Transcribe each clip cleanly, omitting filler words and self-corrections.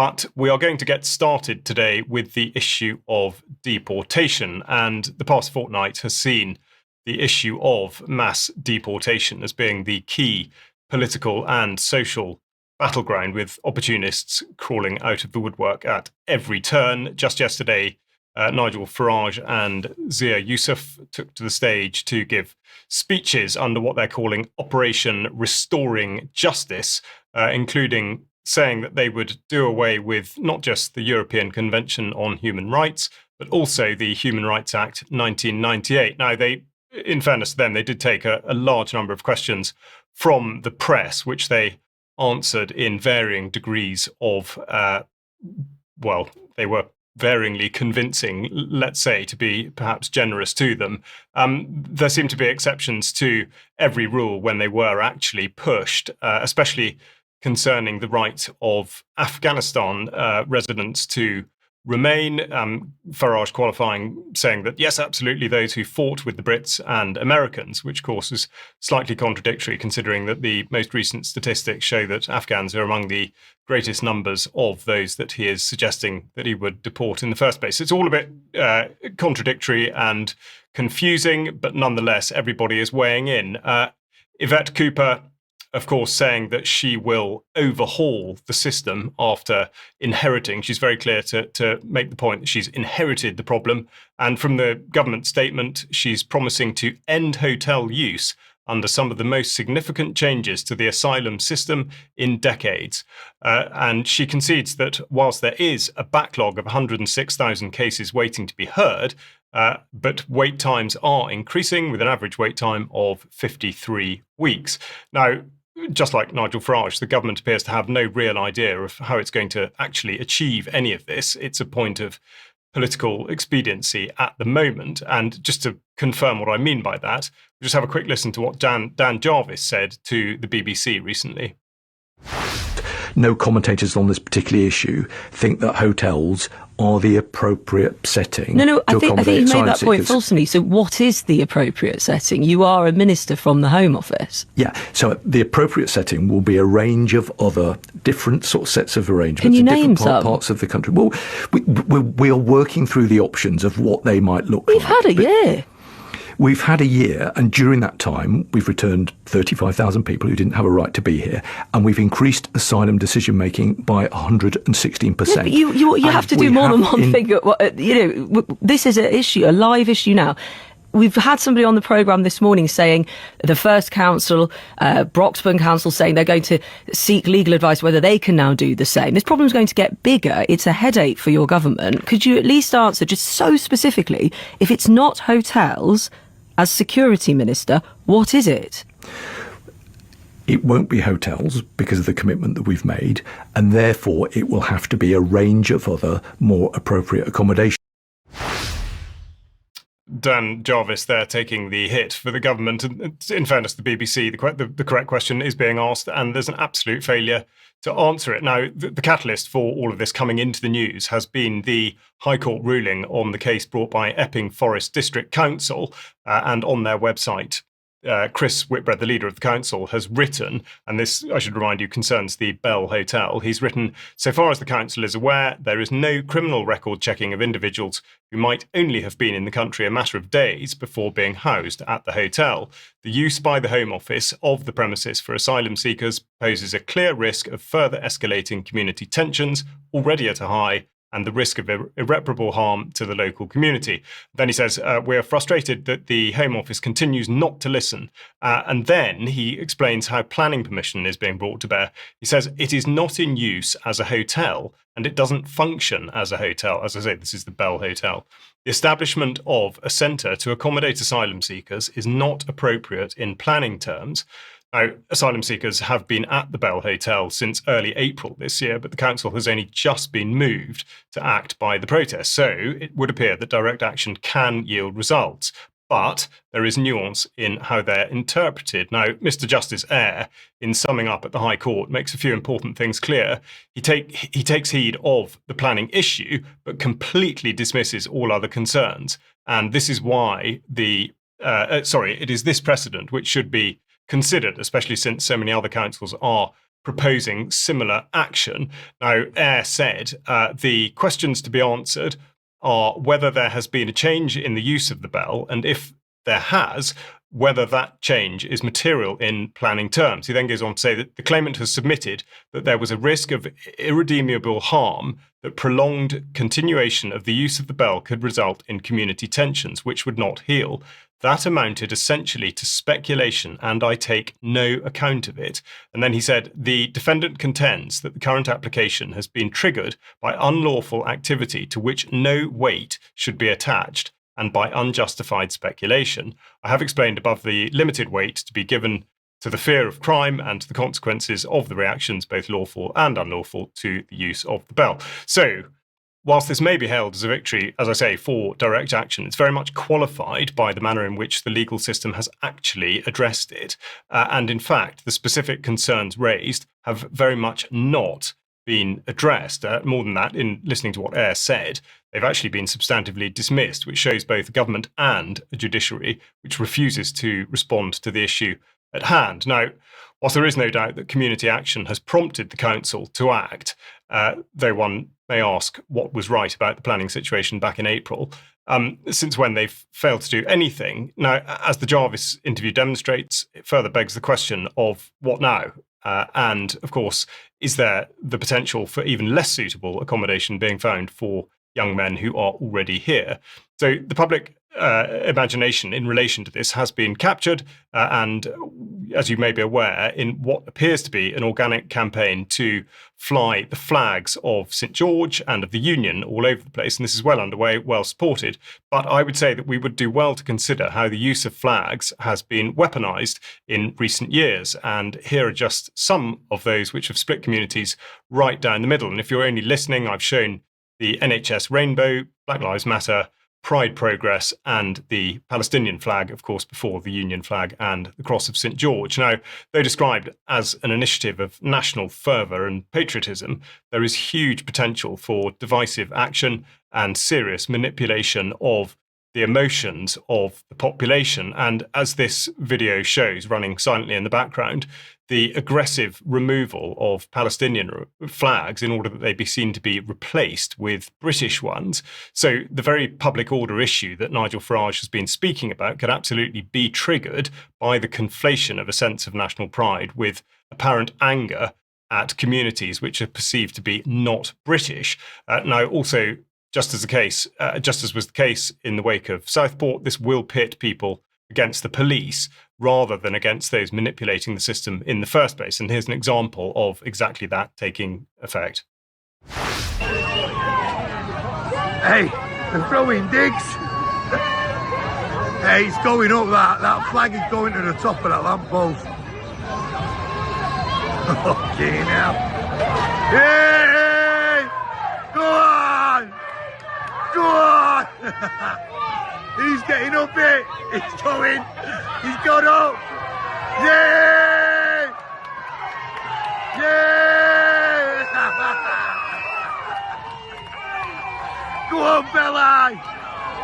But we are going to get started today with the issue of deportation. And the past fortnight has seen the issue of mass deportation as being the key political and social battleground, with opportunists crawling out of the woodwork at every turn. Just yesterday, Nigel Farage and Zia Youssef took to the stage to give speeches under what they're calling Operation Restoring Justice, including saying that they would do away with not just the European Convention on Human Rights, but also the Human Rights Act 1998. Now, in fairness to them, they did take a large number of questions from the press, which they answered in varying degrees of, they were varyingly convincing, let's say, to be perhaps generous to them. There seemed to be exceptions to every rule when they were actually pushed, especially concerning the right of Afghanistan residents to remain. Farage qualifying, saying that, yes, absolutely, those who fought with the Brits and Americans, which of course is slightly contradictory considering that the most recent statistics show that Afghans are among the greatest numbers of those that he is suggesting that he would deport in the first place. It's all a bit contradictory and confusing, but nonetheless, everybody is weighing in. Yvette Cooper, of course, saying that she will overhaul the system after inheriting. She's very clear to make the point that she's inherited the problem. And from the government statement, she's promising to end hotel use under some of the most significant changes to the asylum system in decades. And she concedes that whilst there is a backlog of 106,000 cases waiting to be heard, but wait times are increasing, with an average wait time of 53 weeks. Now, just like Nigel Farage, the government appears to have no real idea of how it's going to actually achieve any of this. It's a point of political expediency at the moment. And just to confirm what I mean by that, we'll just have a quick listen to what Dan Jarvis said to the BBC recently. No commentators on this particular issue think that hotels are the appropriate setting. No, I think you made that point fulsomely. So what is the appropriate setting? You are a minister from the Home Office. Yeah, so the appropriate setting will be a range of other different sort of sets of arrangements. Can you in name different parts of the country. Well, we are working through the options of what they might look like. We've had a year. We've had a year, and during that time, we've returned 35,000 people who didn't have a right to be here, and we've increased asylum decision-making by 116%. Yeah, but you have to do more than one thing. This is an issue, a live issue now. We've had somebody on the programme this morning saying the First Council, Broxburn Council, saying they're going to seek legal advice whether they can now do the same. This problem is going to get bigger. It's a headache for your government. Could you at least answer just so specifically, if it's not hotels, as security minister, what is it? It won't be hotels because of the commitment that we've made, and therefore it will have to be a range of other more appropriate accommodations. Dan Jarvis there taking the hit for the government. In fairness to the BBC, the correct question is being asked, and there's an absolute failure to answer it. Now, the catalyst for all of this coming into the news has been the High Court ruling on the case brought by Epping Forest District Council, and on their website, Chris Whitbread, the leader of the council, has written, and this, I should remind you, concerns the Bell Hotel. He's written, so far as the council is aware, there is no criminal record checking of individuals who might only have been in the country a matter of days before being housed at the hotel. The use by the Home Office of the premises for asylum seekers poses a clear risk of further escalating community tensions, already at a high, and the risk of irreparable harm to the local community. Then he says, we are frustrated that the Home Office continues not to listen. And then he explains how planning permission is being brought to bear. He says, it is not in use as a hotel, and it doesn't function as a hotel. As I say, this is the Bell Hotel. The establishment of a centre to accommodate asylum seekers is not appropriate in planning terms. Now, asylum seekers have been at the Bell Hotel since early April this year, but the council has only just been moved to act by the protest. So it would appear that direct action can yield results, but there is nuance in how they're interpreted. Now, Mr. Justice Eyre, in summing up at the High Court, makes a few important things clear. He takes heed of the planning issue, but completely dismisses all other concerns. And this is why it is this precedent which should be considered, especially since so many other councils are proposing similar action. Now, Eyre said the questions to be answered are whether there has been a change in the use of the bell, and if there has, whether that change is material in planning terms. He then goes on to say that the claimant has submitted that there was a risk of irredeemable harm, that prolonged continuation of the use of the bell could result in community tensions, which would not heal. That amounted essentially to speculation, and I take no account of it. And then he said, the defendant contends that the current application has been triggered by unlawful activity to which no weight should be attached, and by unjustified speculation. I have explained above the limited weight to be given to the fear of crime and to the consequences of the reactions, both lawful and unlawful, to the use of the bell. So, whilst this may be hailed as a victory, as I say, for direct action, it's very much qualified by the manner in which the legal system has actually addressed it. And in fact, the specific concerns raised have very much not been addressed. More than that, in listening to what Eyre said, they've actually been substantively dismissed, which shows both a government and a judiciary which refuses to respond to the issue at hand. Now, whilst there is no doubt that community action has prompted the council to act, though one may ask what was right about the planning situation back in April, since when they've failed to do anything. Now, as the Jarvis interview demonstrates, it further begs the question of what now? And, of course, is there the potential for even less suitable accommodation being found for young men who are already here? So the public imagination in relation to this has been captured, and as you may be aware, in what appears to be an organic campaign to fly the flags of St George and of the Union all over the place. And this is well underway, well supported. But I would say that we would do well to consider how the use of flags has been weaponised in recent years. And here are just some of those which have split communities right down the middle. And if you're only listening, I've shown the NHS rainbow, Black Lives Matter, Pride Progress, and the Palestinian flag, of course, before the Union flag and the Cross of St George. Now, though described as an initiative of national fervour and patriotism, there is huge potential for divisive action and serious manipulation of the emotions of the population. And as this video shows, running silently in the background, the aggressive removal of Palestinian flags in order that they be seen to be replaced with British ones. So the very public order issue that Nigel Farage has been speaking about could absolutely be triggered by the conflation of a sense of national pride with apparent anger at communities which are perceived to be not British. Now, also, just as was the case in the wake of Southport, this will pit people against the police rather than against those manipulating the system in the first place. And here's an example of exactly that taking effect. Hey, they're throwing digs. Hey, it's going up, that flag is going to the top of that lamppost. Okay, now. Hey! Go on! Go on! He's getting up it. He's going. He's gone up. Yay! Yay! Go on, Belli!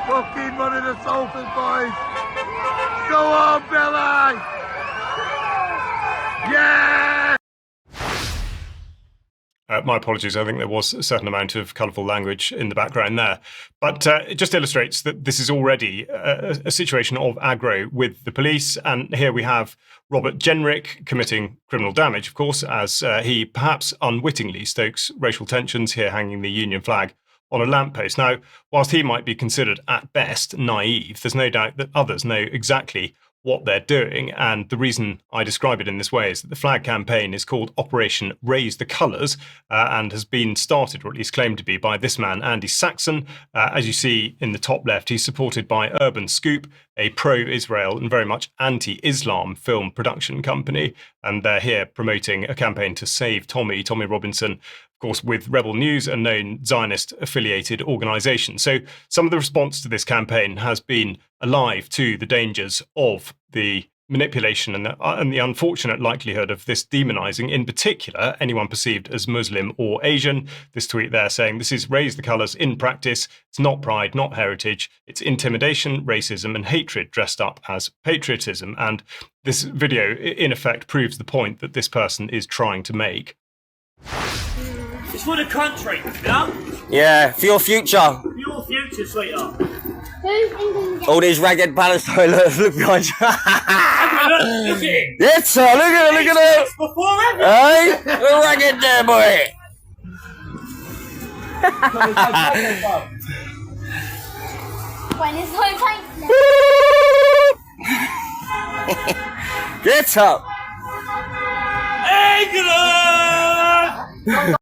Fucking one of the Salford boys. Go on, Belli! Yeah! My apologies. I think there was a certain amount of colourful language in the background there. But it just illustrates that this is already a situation of aggro with the police. And here we have Robert Jenrick committing criminal damage, of course, as he perhaps unwittingly stokes racial tensions, here hanging the Union flag on a lamppost. Now, whilst he might be considered at best naive, there's no doubt that others know exactly what they're doing. And the reason I describe it in this way is that the flag campaign is called Operation Raise the Colours and has been started, or at least claimed to be, by this man, Andy Saxon. As you see in the top left, he's supported by Urban Scoop, a pro-Israel and very much anti-Islam film production company. And they're here promoting a campaign to save Tommy Robinson, of course, with Rebel News, a known Zionist-affiliated organisation. So some of the response to this campaign has been alive to the dangers of the manipulation and the unfortunate likelihood of this demonizing, in particular, anyone perceived as Muslim or Asian. This tweet there saying this is raise the colours in practice. It's not pride, not heritage. It's intimidation, racism and hatred dressed up as patriotism. And this video, in effect, proves the point that this person is trying to make. It's for the country, yeah? Yeah, for your future. For your future, sweetheart. All these ragged Palestine, look behind you. Look at it. Yes, sir, look at it. Before Hey, we're ragged there, boy. When is my time? Get up. England!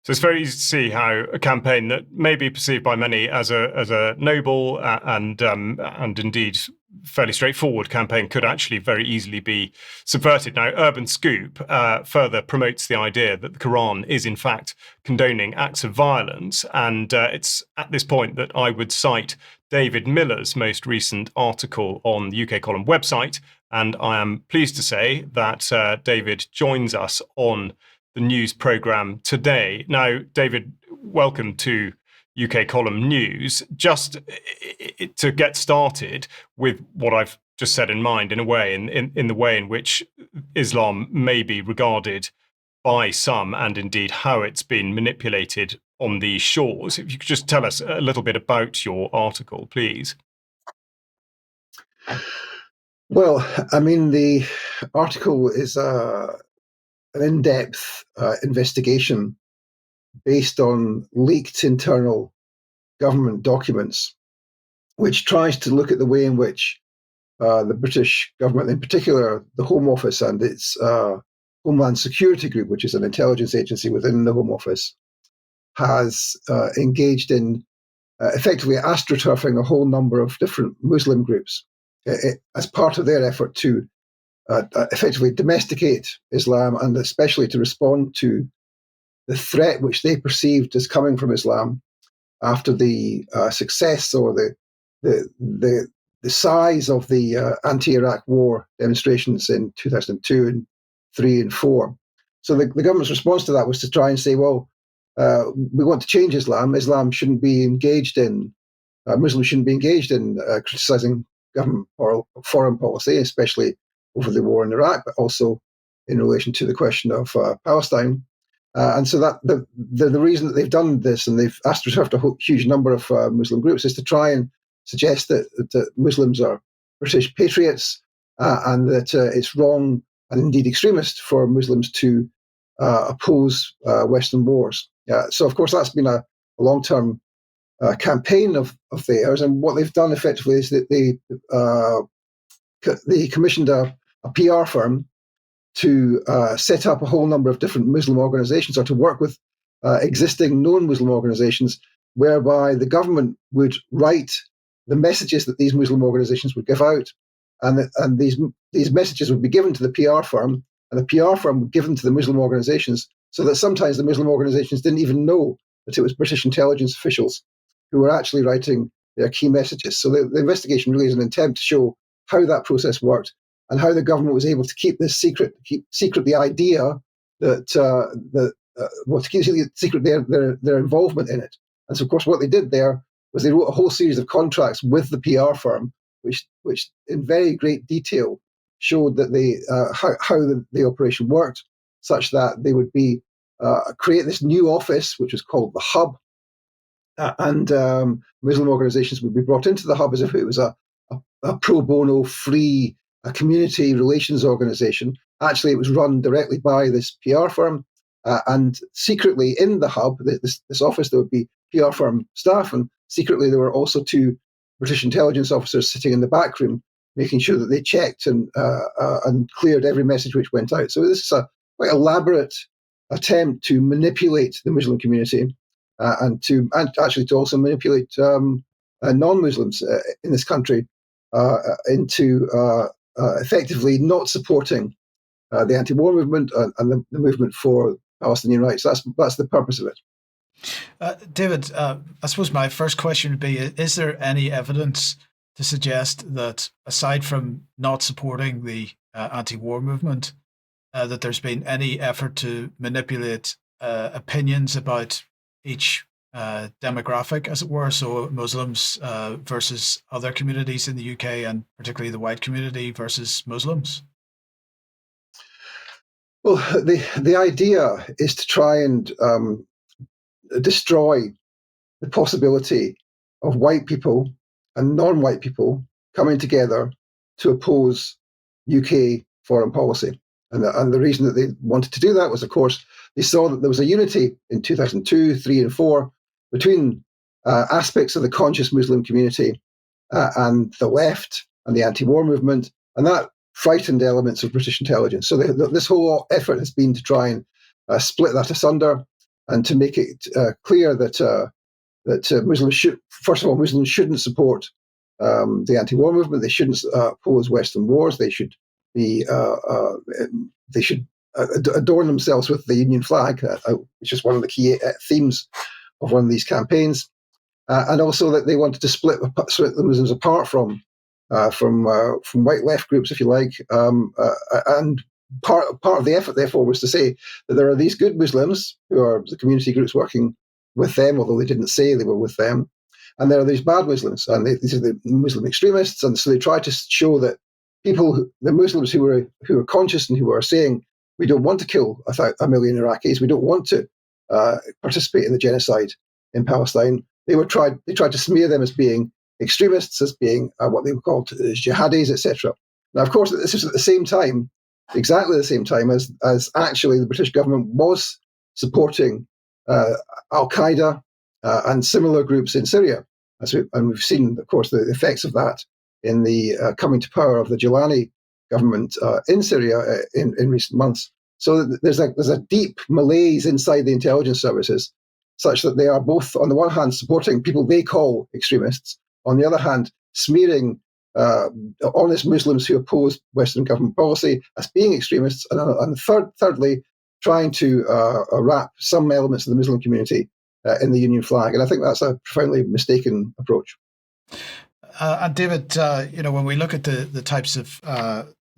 So it's very easy to see how a campaign that may be perceived by many as a noble and indeed fairly straightforward campaign could actually very easily be subverted. Now, Urban Scoop further promotes the idea that the Quran is in fact condoning acts of violence, and it's at this point that I would cite David Miller's most recent article on the UK Column website, and I am pleased to say that David joins us on the news programme today. Now, David, welcome to UK Column News. Just to get started with what I've just said in mind, in a way, in the way in which Islam may be regarded by some, and indeed how it's been manipulated on these shores. If you could just tell us a little bit about your article, please. Well, I mean, the article is an in-depth investigation based on leaked internal government documents, which tries to look at the way in which the British government, in particular the Home Office and its Homeland Security Group, which is an intelligence agency within the Home Office, has engaged in effectively astroturfing a whole number of different Muslim groups as part of their effort to effectively domesticate Islam, and especially to respond to the threat which they perceived as coming from Islam after the success or the size of the anti-Iraq war demonstrations in 2002 and 3 and 4. So the government's response to that was to try and say, well, we want to change Islam. Islam shouldn't be engaged in, Muslims shouldn't be engaged in criticizing government or foreign policy, especially over the war in Iraq, but also in relation to the question of Palestine. And so that the reason that they've done this, and they've astroturfed a huge number of Muslim groups, is to try and suggest that Muslims are British patriots and that it's wrong and indeed extremist for Muslims to oppose Western wars. So, of course, that's been a long-term campaign of theirs. And what they've done effectively is that they commissioned a PR firm to set up a whole number of different Muslim organizations, or to work with existing known Muslim organizations, whereby the government would write the messages that these Muslim organizations would give out, and these messages would be given to the PR firm, and the PR firm would give them to the Muslim organizations, so that sometimes the Muslim organizations didn't even know that it was British intelligence officials who were actually writing their key messages. So the investigation really is an attempt to show how that process worked, and how the government was able to keep this secret, the idea that to keep secret their involvement in it. And so, of course, what they did there was they wrote a whole series of contracts with the PR firm, which in very great detail showed that how the operation worked, such that they would be create this new office, which was called the Hub, and Muslim organizations would be brought into the Hub as if it was a pro bono, free community relations organization. Actually, it was run directly by this PR firm, and secretly in the Hub, this office, there would be PR firm staff, and secretly there were also 2 British intelligence officers sitting in the back room, making sure that they checked and cleared every message which went out. So this is a quite elaborate attempt to manipulate the Muslim community, and actually to also manipulate non-Muslims in this country into effectively not supporting the anti-war movement and the movement for Palestinian rights. That's the purpose of it. David, I suppose my first question would be, is there any evidence to suggest that aside from not supporting the anti-war movement, that there's been any effort to manipulate opinions about each demographic, as it were, so Muslims versus other communities in the UK, and particularly the white community versus Muslims? Well, the idea is to try and destroy the possibility of white people and non-white people coming together to oppose UK foreign policy. And the reason that they wanted to do that was, of course, they saw that there was a unity in 2002, 3 and 4 between aspects of the conscious Muslim community and the left and the anti-war movement, and that frightened elements of British intelligence. So this whole effort has been to try and split that asunder and to make it clear that Muslims should, first of all, Muslims shouldn't support the anti-war movement. They shouldn't oppose Western wars. They should be adorn themselves with the Union flag, which is one of the key themes of one of these campaigns, and also that they wanted to split the Muslims apart from white left groups, if you like, and part of the effort, therefore, was to say that there are these good Muslims who are the community groups working with them, although they didn't say they were with them, and there are these bad Muslims, and these are the Muslim extremists, and so they try to show that the Muslims who are conscious and who are saying we don't want to kill a million Iraqis, we don't want to participate in the genocide in Palestine. They tried to smear them as being extremists, as being what they were called jihadis, etc. Now, of course, this is at the same time, exactly the same time as actually the British government was supporting Al Qaeda and similar groups in Syria, and we've seen, of course, the effects of that in the coming to power of the Gilani government in Syria in recent months. So there's a deep malaise inside the intelligence services, such that they are both, on the one hand, supporting people they call extremists, on the other hand, smearing honest Muslims who oppose Western government policy as being extremists, and thirdly, trying to wrap some elements of the Muslim community in the Union flag. And I think that's a profoundly mistaken approach. And David, when we look at the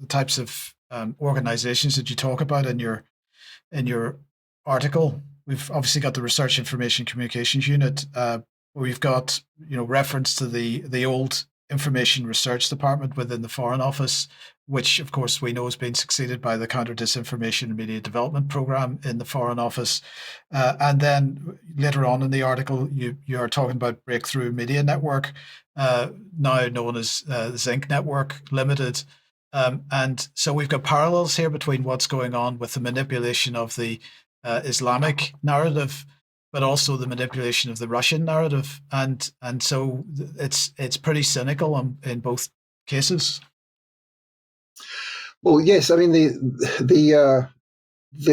types of organizations that you talk about in your article, we've obviously got the Research Information Communications Unit, where we've got reference to the old Information Research Department within the Foreign Office, which of course we know has been succeeded by the Counter Disinformation and Media Development Program in the Foreign Office. And then later on in the article, you are talking about Breakthrough Media Network, now known as Zinc Network Limited. And so we've got parallels here between what's going on with the manipulation of the Islamic narrative, but also the manipulation of the Russian narrative, and so it's pretty cynical in both cases. Well, yes, I mean the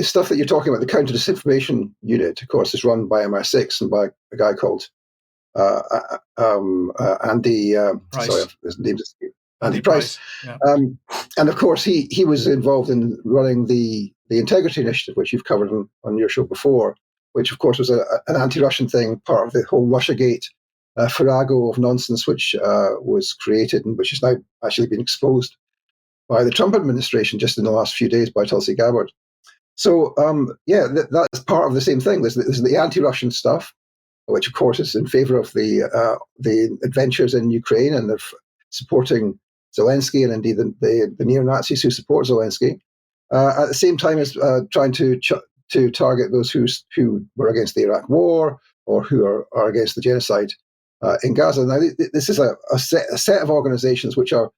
stuff that you're talking about, the Counter Disinformation Unit, of course, is run by MI6 and by a guy called Andy. Sorry, his name is Andy Price. Yeah. And of course, he was involved in running the Integrity Initiative, which you've covered on your show before, which of course was an anti-Russian thing, part of the whole Russiagate farrago of nonsense, which was created and which has now actually been exposed by the Trump administration just in the last few days by Tulsi Gabbard. So that's part of the same thing. There's the anti-Russian stuff, which of course is in favor of the adventures in Ukraine and of supporting Zelensky and indeed the neo-Nazis who support Zelensky. At the same time as trying to target those who were against the Iraq War or who are against the genocide in Gaza. Now, this is a set of organizations which are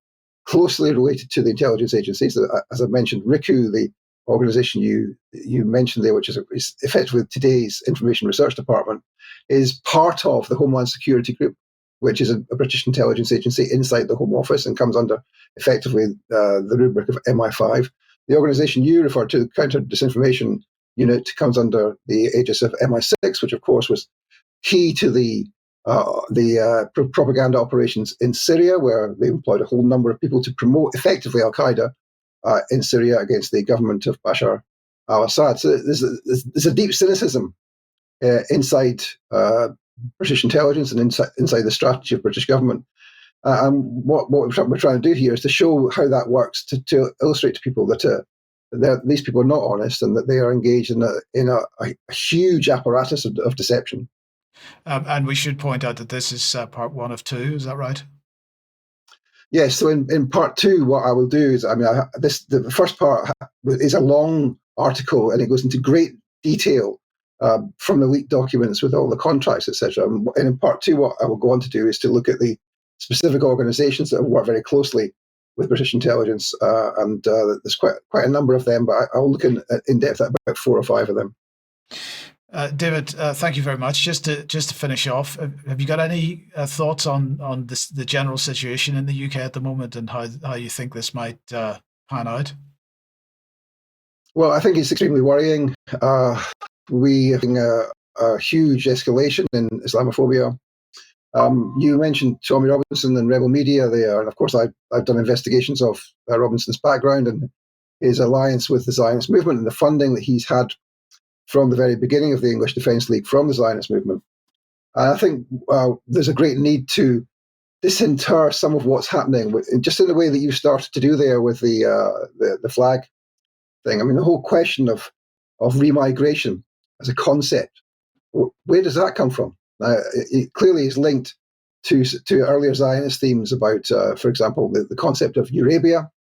closely related to the intelligence agencies. As I mentioned, RICU, the organization you mentioned there, which is effectively today's Information Research Department, is part of the Homeland Security Group, which is a British intelligence agency inside the Home Office and comes under effectively the rubric of MI5. The organization you referred to, the Counter Disinformation Unit, comes under the aegis of MI6, which of course was key to the propaganda operations in Syria, where they employed a whole number of people to promote effectively Al Qaeda in Syria against the government of Bashar al-Assad. So there's a deep cynicism inside British intelligence and inside the strategy of British government. And what we're trying to do here is to show how that works, to illustrate to people that these people are not honest and that they are engaged in a huge apparatus of deception. And we should point out that this is part 1 of 2. Is that right? Yes. So in part 2, what I will do is, the first part is a long article, and it goes into great detail from the leaked documents with all the contracts, etc. And in part 2, what I will go on to do is to look at the specific organisations that have worked very closely with British intelligence, and there's quite a number of them, but I'll look in depth at about 4 or 5 of them. David, thank you very much. Just to finish off, have you got any thoughts on the general situation in the UK at the moment and how you think this might pan out? Well, I think it's extremely worrying. We are having a huge escalation in Islamophobia. You mentioned Tommy Robinson and Rebel Media there, and of course I've done investigations of Robinson's background and his alliance with the Zionist movement and the funding that he's had from the very beginning of the English Defence League from the Zionist movement. And I think there's a great need to disinter some of what's happening, just in the way that you started to do there with the flag thing. I mean, the whole question of remigration as a concept, where does that come from? It clearly is linked to earlier Zionist themes about, for example, the concept of Eurabia,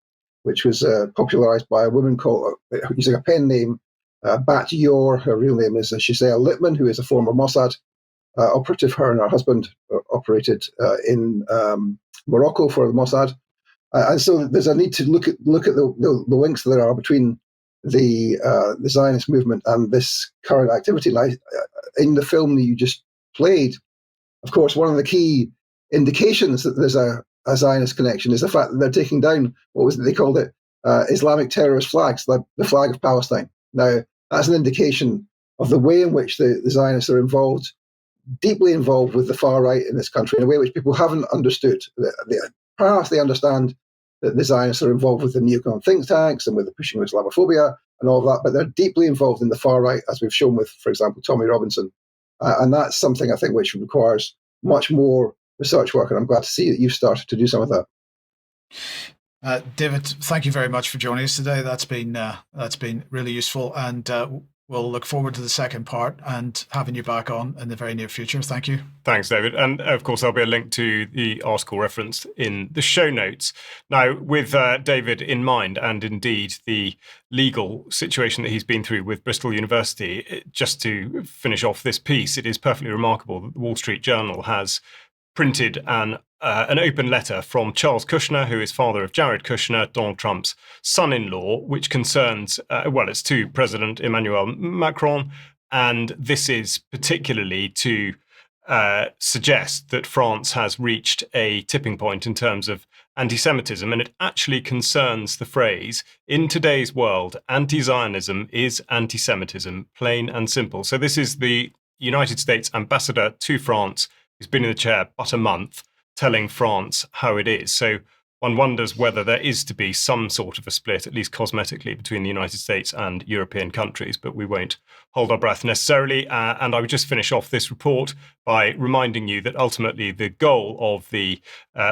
which was popularized by a woman called, using a pen name, Bat Yor. Her real name is Shizea Lippman, who is a former Mossad operative. Her and her husband operated in Morocco for the Mossad. And so there's a need to look at the links there are between the Zionist movement and this current activity. And in the film that you just played, of course, one of the key indications that there's a Zionist connection is the fact that they're taking down, what was it they called it, Islamic terrorist flags, the flag of Palestine. Now, that's an indication of the way in which the Zionists are involved, deeply involved with the far right in this country, in a way which people haven't understood. Perhaps they understand that the Zionists are involved with the neocon think tanks and with the pushing of Islamophobia and all of that, but they're deeply involved in the far right, as we've shown with, for example, Tommy Robinson. And that's something I think which requires much more research work, and I'm glad to see that you've started to do some of that. David, thank you very much for joining us today. That's been really useful, and we'll look forward to the second part and having you back on in the very near future. Thank you. Thanks, David. And of course, there'll be a link to the article referenced in the show notes. Now, with David in mind, and indeed the legal situation that he's been through with Bristol University, just to finish off this piece, it is perfectly remarkable that the Wall Street Journal has printed an open letter from Charles Kushner, who is father of Jared Kushner, Donald Trump's son-in-law, which concerns, it's to President Emmanuel Macron. And this is particularly to suggest that France has reached a tipping point in terms of anti-Semitism. And it actually concerns the phrase, in today's world, anti-Zionism is anti-Semitism, plain and simple. So this is the United States ambassador to France, who's been in the chair but a month, telling France how it is. So one wonders whether there is to be some sort of a split, at least cosmetically, between the United States and European countries, but we won't hold our breath necessarily. And I would just finish off this report by reminding you that ultimately the goal of the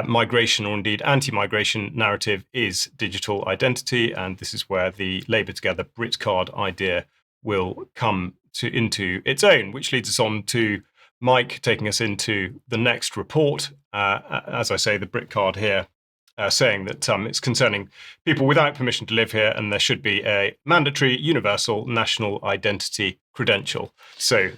migration, or indeed anti-migration narrative, is digital identity. And this is where the Labour Together Brit card idea will come into its own, which leads us on to Mike taking us into the next report. As I say, the Brit card here, saying that it's concerning people without permission to live here, and there should be a mandatory universal national identity credential. So